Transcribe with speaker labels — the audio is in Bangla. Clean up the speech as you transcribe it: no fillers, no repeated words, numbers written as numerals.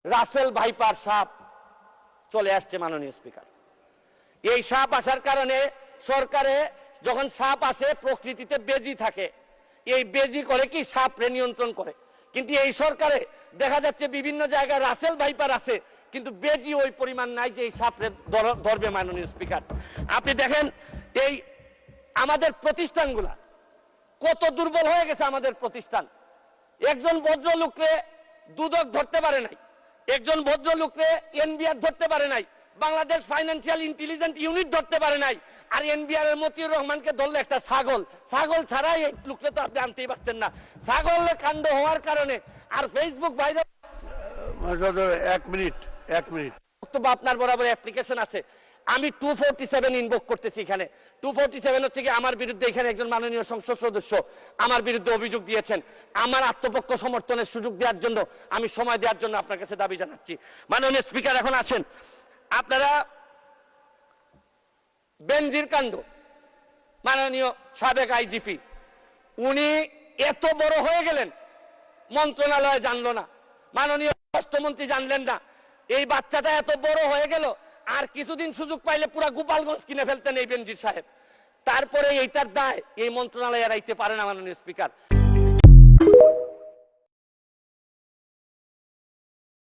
Speaker 1: রাসেল ভাইপার সাপ চলে আসছে মাননীয় স্পিকার। এই সাপ আসার কারণে সরকারে যখন সাপ আসে প্রকৃতিতে বেজি থাকে, এই বেজি করে কি সাপরে নিয়ন্ত্রণ করে, কিন্তু এই সরকারে দেখা যাচ্ছে বিভিন্ন জায়গায় রাসেল ভাইপার আছে কিন্তু বেজি ওই পরিমাণ নাই যে এই সাপরে ধরবে। মাননীয় স্পিকার, আপনি দেখেন এই আমাদের প্রতিষ্ঠানগুলা কত দুর্বল হয়ে গেছে। আমাদের প্রতিষ্ঠান একজন ভদ্রলোকরে দুদক ধরতে পারে নাই, একজন ভদ্রলোকরে এনবিআর ধরতে পারে নাই, বাংলাদেশ ফাইন্যান্সিয়াল ইন্টেলিজেন্স ইউনিট ধরতে পারে নাই, আর এনবিআর এর মতিউর রহমানকে ধরলে একটা ছাগল ছাড়াই এই লোককে তো আপনি আনতেই পারতেন না। ছাগলের কাণ্ড হওয়ার কারণে আর ফেসবুক ভাইরাল।
Speaker 2: এক মিনিট
Speaker 1: বক্তব্য আপনার বরাবর অ্যাপ্লিকেশন আছে, আমি 247 ইনভোক করতেছি। এখানে 247 হচ্ছে কি আমার বিরুদ্ধে এখানে একজন মাননীয় সংসদ সদস্য আমার বিরুদ্ধে অভিযোগ দিয়েছেন। আমার আত্মপক্ষ সমর্থনের সুযোগ দেওয়ার জন্য, আমি সময় দেওয়ার জন্য আপনার কাছে দাবি জানাচ্ছি। মাননীয় স্পিকার, এখন আসেন আপনারা বেনজির কাণ্ড, মাননীয় সাবেক আইজিপি উনি এত বড় হয়ে গেলেন, মন্ত্রণালয় জানলো না, মাননীয় স্বরাষ্ট্রমন্ত্রী জানলেন না। এই বাচ্চাটা এত বড় হয়ে গেল, আর কিছুদিন সুযোগ পাইলে পুরা গোপালগঞ্জ কিনে ফেলতেন এই বেনজির সাহেব। তারপরে এইটার দায় এই মন্ত্রণালয় এড়াইতে পারে না। মাননীয় স্পিকার,